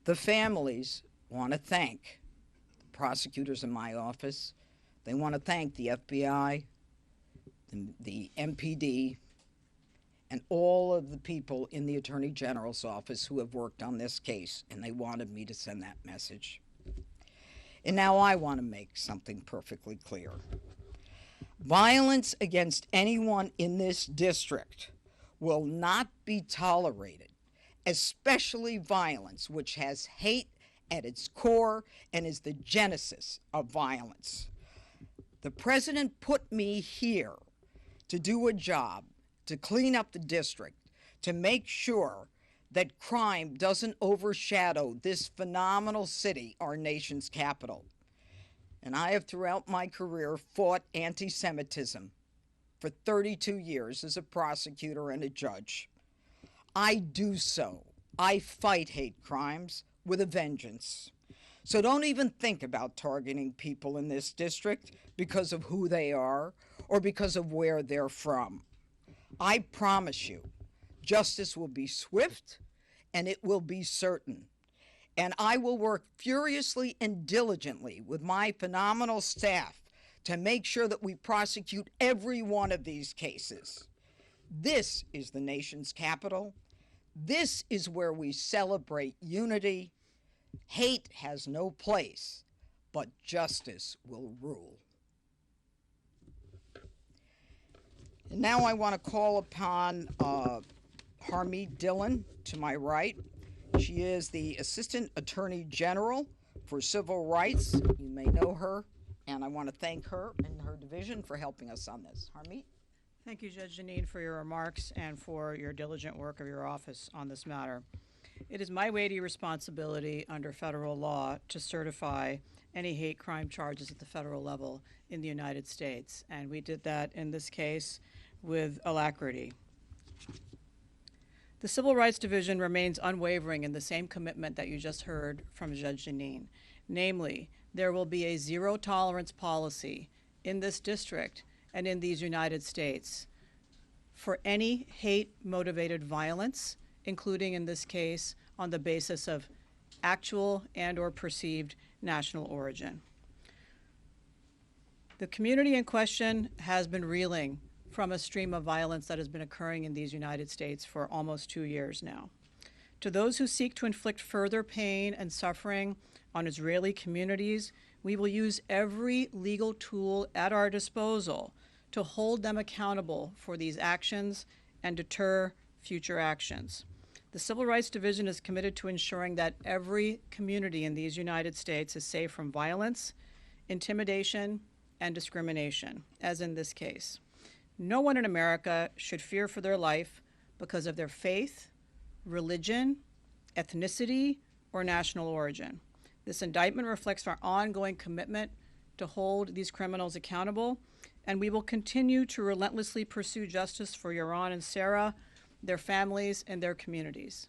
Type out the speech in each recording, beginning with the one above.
The families want to thank the prosecutors in my office. They want to thank the FBI, the MPD, and all of the people in the Attorney General's office who have worked on this case, and they wanted me to send that message. And now I want to make something perfectly clear. Violence against anyone in this district will not be tolerated, especially violence which has hate at its core and is the genesis of violence. The president put me here to do a job, to clean up the district, to make sure that crime doesn't overshadow this phenomenal city, our nation's capital. And I have throughout my career fought anti-Semitism for 32 years as a prosecutor and a judge. I do so. I fight hate crimes with a vengeance. So don't even think about targeting people in this district because of who they are or because of where they're from. I promise you, justice will be swift and it will be certain. And I will work furiously and diligently with my phenomenal staff to make sure that we prosecute every one of these cases. This is the nation's capital. This is where we celebrate unity. Hate has no place, but justice will rule. And now I want to call upon Harmeet Dillon to my right. She is the Assistant Attorney General for Civil Rights. You may know her, and I want to thank her and her division for helping us on this. Harmeet? Thank you, Judge Jeanine, for your remarks and for your diligent work of your office on this matter. It is my weighty responsibility under federal law to certify any hate crime charges at the federal level in the United States, and we did that in this case with alacrity. The Civil Rights Division remains unwavering in the same commitment that you just heard from Judge Jeanine. Namely, there will be a zero-tolerance policy in this district and in these United States for any hate-motivated violence, including in this case on the basis of actual and or perceived national origin. The community in question has been reeling from a stream of violence that has been occurring in these United States for almost 2 years now. To those who seek to inflict further pain and suffering on Israeli communities, we will use every legal tool at our disposal to hold them accountable for these actions and deter future actions. The Civil Rights Division is committed to ensuring that every community in these United States is safe from violence, intimidation, and discrimination, as in this case. No one in America should fear for their life because of their faith, religion, ethnicity, or national origin. This indictment reflects our ongoing commitment to hold these criminals accountable, and we will continue to relentlessly pursue justice for Yaron and Sarah, their families, and their communities.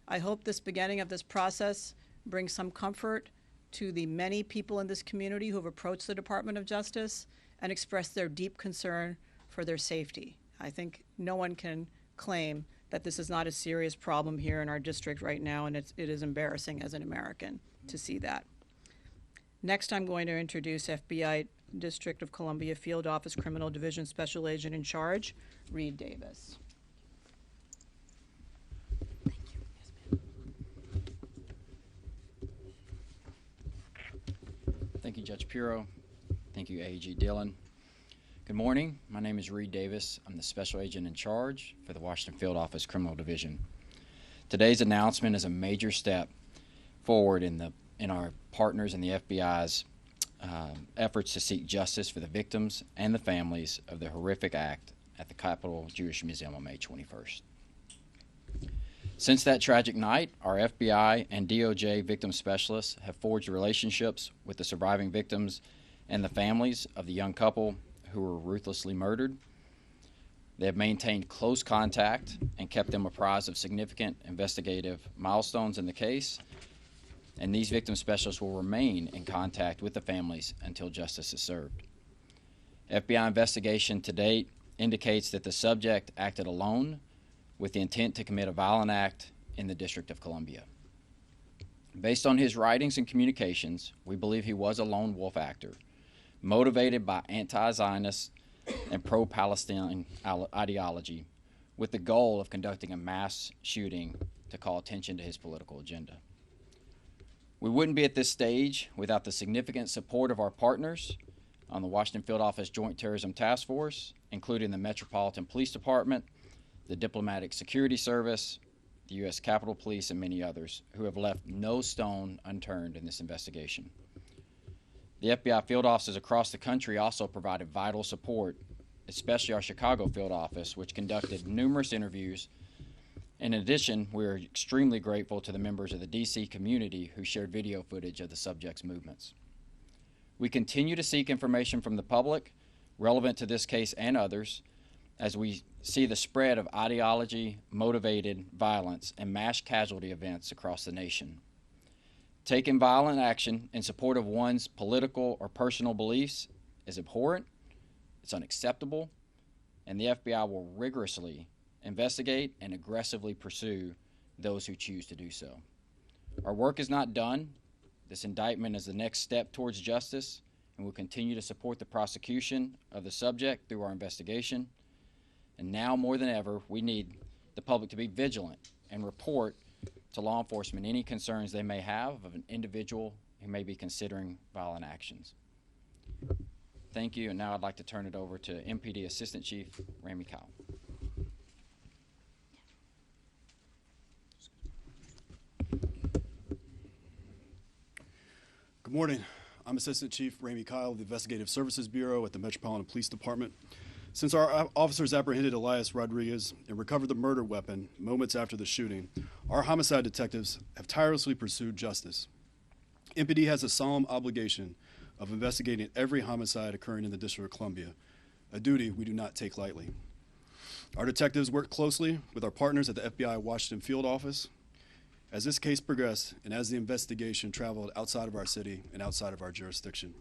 I hope this beginning of this process brings some comfort to the many people in this community who have approached the Department of Justice and expressed their deep concern for their safety. I think no one can claim that this is not a serious problem here in our district right now, and it is embarrassing as an American to see that. Next, I'm going to introduce FBI District of Columbia Field Office Criminal Division Special Agent in Charge, Reed Davis. Thank you. Yes, ma'am. Thank you, Judge Pirro. Thank you, AG Dillon. Good morning. My name is Reed Davis. I'm the Special Agent in Charge for the Washington Field Office Criminal Division. Today's announcement is a major step forward in our partners in the FBI's efforts to seek justice for the victims and the families of the horrific act at the Capitol Jewish Museum on May 21st. Since that tragic night, our FBI and DOJ victim specialists have forged relationships with the surviving victims and the families of the young couple who were ruthlessly murdered. They have maintained close contact and kept them apprised of significant investigative milestones in the case, and these victim specialists will remain in contact with the families until justice is served. FBI investigation to date indicates that the subject acted alone with the intent to commit a violent act in the District of Columbia. Based on his writings and communications, we believe he was a lone wolf actor, motivated by anti-Zionist and pro-Palestine ideology, with the goal of conducting a mass shooting to call attention to his political agenda. We wouldn't be at this stage without the significant support of our partners on the Washington Field Office Joint Terrorism Task Force, including the Metropolitan Police Department, the Diplomatic Security Service, the U.S. Capitol Police, and many others who have left no stone unturned in this investigation. The FBI field offices across the country also provided vital support, especially our Chicago field office, which conducted numerous interviews. In addition, we are extremely grateful to the members of the D.C. community who shared video footage of the subject's movements. We continue to seek information from the public relevant to this case and others as we see the spread of ideology-motivated violence and mass casualty events across the nation. Taking violent action in support of one's political or personal beliefs is abhorrent, it's unacceptable, and the FBI will rigorously investigate and aggressively pursue those who choose to do so. Our work is not done. This indictment is the next step towards justice, and we'll continue to support the prosecution of the subject through our investigation. And now more than ever, we need the public to be vigilant and report to law enforcement any concerns they may have of an individual who may be considering violent actions. Thank you, and now I'd like to turn it over to MPD Assistant Chief Rami Kyle. Good morning. I'm Assistant Chief Rami Kyle of the Investigative Services Bureau at the Metropolitan Police Department. Since our officers apprehended Elias Rodriguez and recovered the murder weapon moments after the shooting, our homicide detectives have tirelessly pursued justice. MPD has a solemn obligation of investigating every homicide occurring in the District of Columbia, a duty we do not take lightly. Our detectives work closely with our partners at the FBI Washington Field Office. As this case progressed and as the investigation traveled outside of our city and outside of our jurisdiction.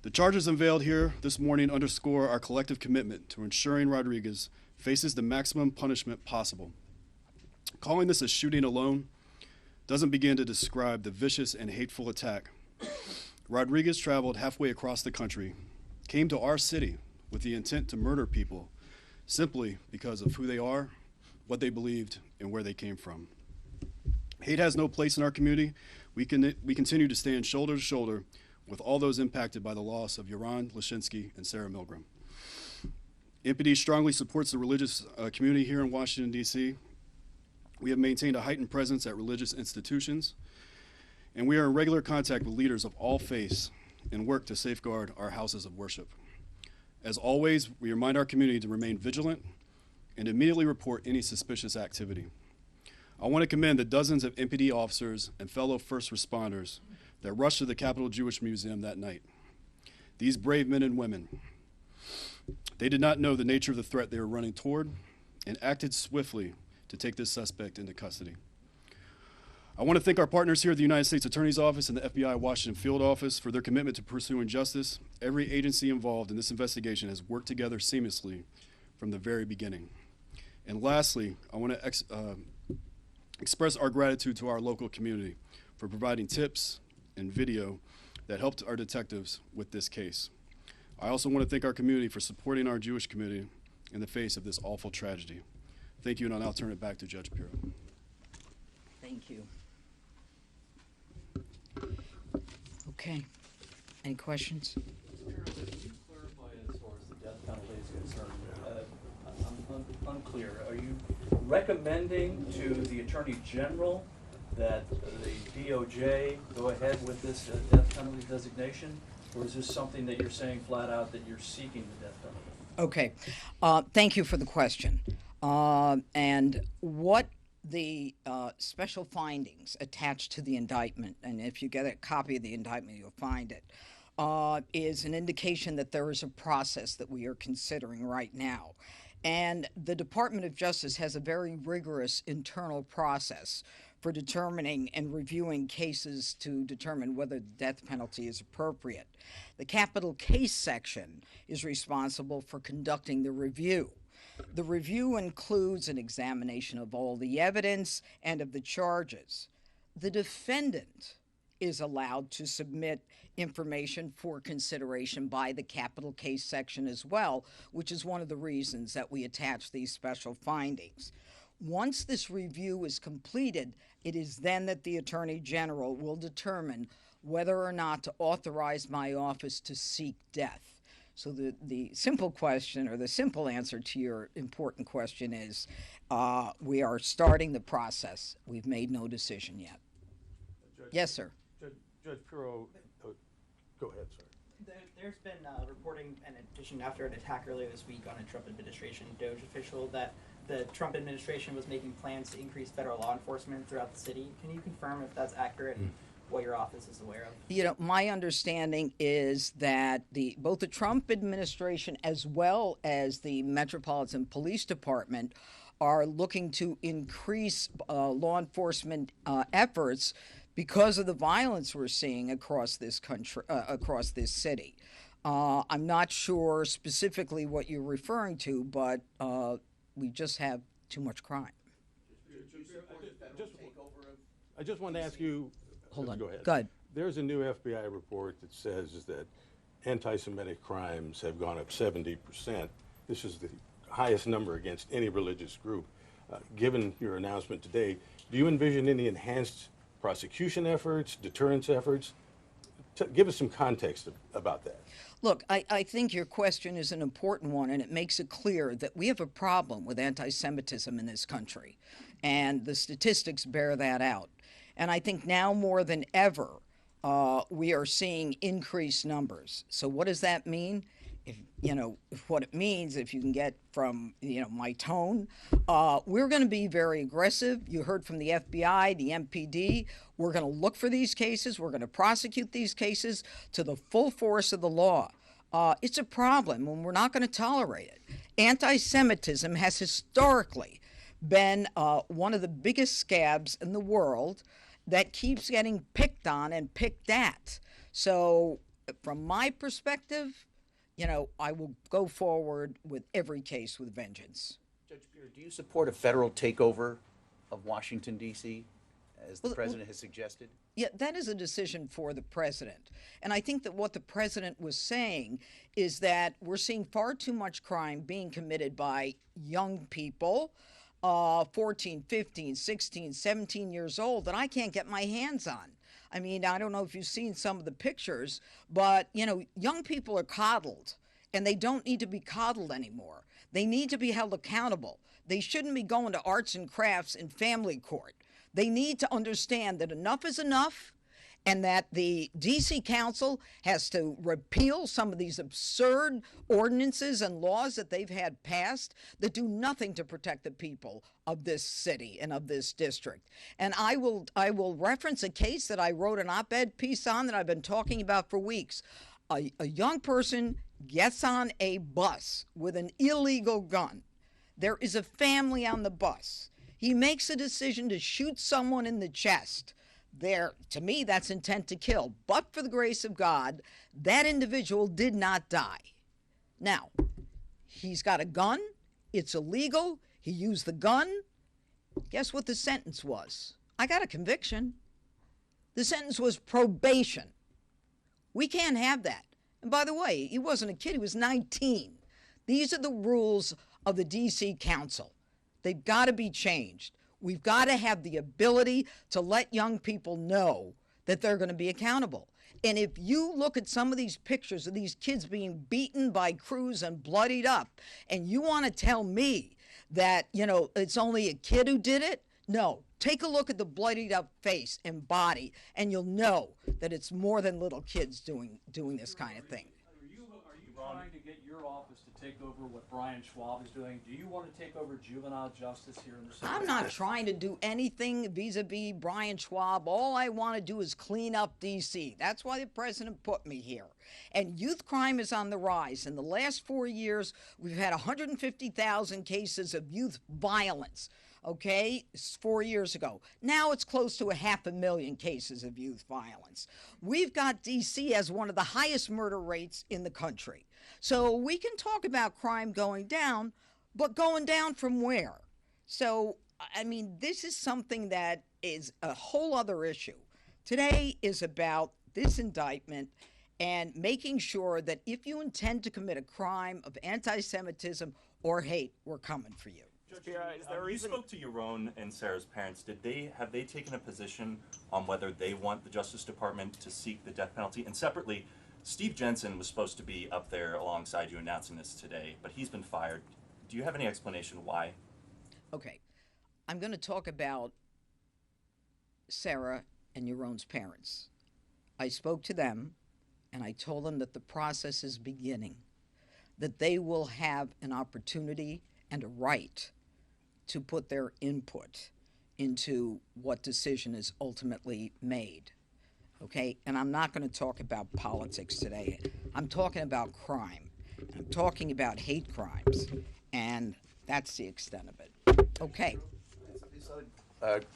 The charges unveiled here this morning underscore our collective commitment to ensuring Rodriguez faces the maximum punishment possible. Calling this a shooting alone doesn't begin to describe the vicious and hateful attack. Rodriguez traveled halfway across the country, came to our city with the intent to murder people simply because of who they are, what they believed, and where they came from. Hate has no place in our community. We continue to stand shoulder to shoulder with all those impacted by the loss of Yaron Lashinsky and Sarah Milgram. MPD strongly supports the religious community here in Washington, D.C. We have maintained a heightened presence at religious institutions, and we are in regular contact with leaders of all faiths and work to safeguard our houses of worship. As always, we remind our community to remain vigilant and immediately report any suspicious activity. I want to commend the dozens of MPD officers and fellow first responders that rushed to the Capitol Jewish Museum that night. These brave men and women, they did not know the nature of the threat they were running toward and acted swiftly to take this suspect into custody. I want to thank our partners here at the United States Attorney's Office and the FBI Washington Field Office for their commitment to pursuing justice. Every agency involved in this investigation has worked together seamlessly from the very beginning. And lastly, I want to express our gratitude to our local community for providing tips and video that helped our detectives with this case. I also want to thank our community for supporting our Jewish community in the face of this awful tragedy. Thank you, and I'll now turn it back to Judge Pirro. Thank you. Okay. Any questions? Can you clarify as far as the death penalty is concerned? I'm unclear. Are you recommending to the Attorney General that the DOJ go ahead with this death penalty designation? Or is this something that you're saying flat out that you're seeking the death penalty? Okay. Thank you for the question. And what the special findings attached to the indictment, and if you get a copy of the indictment, you'll find it, is an indication that there is a process that we are considering right now. And the Department of Justice has a very rigorous internal process for determining and reviewing cases to determine whether the death penalty is appropriate. The capital case section is responsible for conducting the review. The review includes an examination of all the evidence and of the charges. the defendant is allowed to submit information for consideration by the capital case section as well, which is one of the reasons that we attach these special findings. Once this review is completed, it is then that the Attorney General will determine whether or not to authorize my office to seek death. So the simple question, or the simple answer to your important question is, we are starting the process. We've made no decision yet. Yes, sir. Judge Pirro, go ahead, sir. There's been reporting, in addition, after an attack earlier this week on a Trump administration DOJ official, that the Trump administration was making plans to increase federal law enforcement throughout the city. Can you confirm if that's accurate and what your office is aware of? You know, my understanding is that both the Trump administration as well as the Metropolitan Police Department are looking to increase law enforcement efforts because of the violence we're seeing across this country, across this city. I'm not sure specifically what you're referring to, but we just have too much crime. I just want to ask you. Hold on. Go ahead. Go ahead. There's a new FBI report that says that anti-Semitic crimes have gone up 70%. This is the highest number against any religious group. Given your announcement today, do you envision any enhanced prosecution efforts, deterrence efforts? Give us some context about that. Look, I think your question is an important one, and it makes it clear that we have a problem with anti-Semitism in this country, and the statistics bear that out. And I think now more than ever, we are seeing increased numbers. So what does that mean? What it means, if you can get from, my tone, we're going to be very aggressive. You heard from the FBI, the MPD. We're going to look for these cases. We're going to prosecute these cases to the full force of the law. It's a problem, and we're not going to tolerate it. Anti-Semitism has historically been one of the biggest scabs in the world that keeps getting picked on and picked at. So from my perspective, I will go forward with every case with vengeance. Judge Pirro, do you support a federal takeover of Washington, D.C., as the president has suggested? Yeah, that is a decision for the president. And I think that what the president was saying is that we're seeing far too much crime being committed by young people, 14, 15, 16, 17 years old, that I can't get my hands on. I mean, I don't know if you've seen some of the pictures, but, young people are coddled, and they don't need to be coddled anymore. They need to be held accountable. They shouldn't be going to arts and crafts in family court. They need to understand that enough is enough, and that the D.C. Council has to repeal some of these absurd ordinances and laws that they've had passed that do nothing to protect the people of this city and of this district. And I will reference a case that I wrote an op-ed piece on that I've been talking about for weeks. A young person gets on a bus with an illegal gun. There is a family on the bus. He makes a decision to shoot someone in the chest. To me, that's intent to kill. But for the grace of God, that individual did not die. Now, he's got a gun. It's illegal. He used the gun. Guess what the sentence was? I got a conviction. The sentence was probation. We can't have that. And by the way, he wasn't a kid. He was 19. These are the rules of the D.C. Council. They've got to be changed. We've got to have the ability to let young people know that they're going to be accountable. And if you look at some of these pictures of these kids being beaten by crews and bloodied up, and you want to tell me that, it's only a kid who did it, no. Take a look at the bloodied up face and body, and you'll know that it's more than little kids doing this kind of thing. Are you trying to get your office to take over what Brian Schwab is doing? Do you want to take over juvenile justice here in the city? I'm not trying to do anything vis-a-vis Brian Schwab. All I want to do is clean up D.C. That's why the president put me here. And youth crime is on the rise. In the last 4 years, we've had 150,000 cases of youth violence. Okay, 4 years ago. Now it's close to 500,000 cases of youth violence. We've got D.C. as one of the highest murder rates in the country. So we can talk about crime going down, but going down from where? So, I mean, this is something that is a whole other issue. Today is about this indictment and making sure that if you intend to commit a crime of anti-Semitism or hate, we're coming for you. Judge Pirro, you spoke to Yaron and Sarah's parents. Have they taken a position on whether they want the Justice Department to seek the death penalty? And separately, Steve Jensen was supposed to be up there alongside you announcing this today, but he's been fired. Do you have any explanation why? Okay, I'm going to talk about Sarah and Yaron's parents. I spoke to them, and I told them that the process is beginning, that they will have an opportunity and a right to put their input into what decision is ultimately made. Okay? And I'm not going to talk about politics today. I'm talking about crime. And I'm talking about hate crimes. And that's the extent of it. Okay.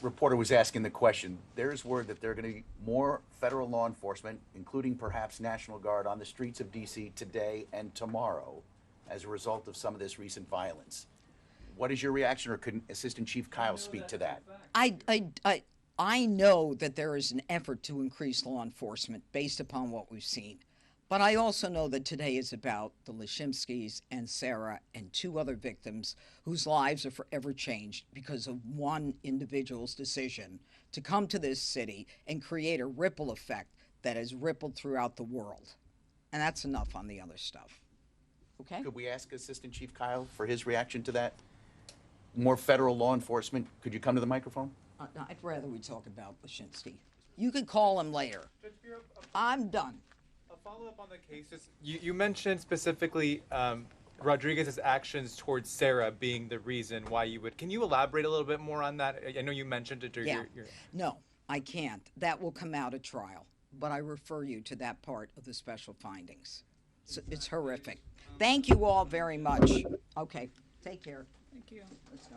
Reporter was asking the question. There's word that there are going to be more federal law enforcement, including perhaps National Guard, on the streets of D.C. today and tomorrow as a result of some of this recent violence. What is your reaction, or could Assistant Chief Kyle speak to that? I know that there is an effort to increase law enforcement based upon what we've seen. But I also know that today is about the Lashimskis and Sarah and two other victims whose lives are forever changed because of one individual's decision to come to this city and create a ripple effect that has rippled throughout the world. And that's enough on the other stuff. Okay? Could we ask Assistant Chief Kyle for his reaction to that? More federal law enforcement. Could you come to the microphone? No, I'd rather we talk about Lashimski. You can call him later. I'm done. A follow-up on the cases. You mentioned specifically Rodriguez's actions towards Sarah being the reason why you would. Can you elaborate a little bit more on that? I know you mentioned it during your. No, I can't. That will come out at trial. But I refer you to that part of the special findings. It's horrific. Thank you all very much. Okay, take care. Thank you. Let's go.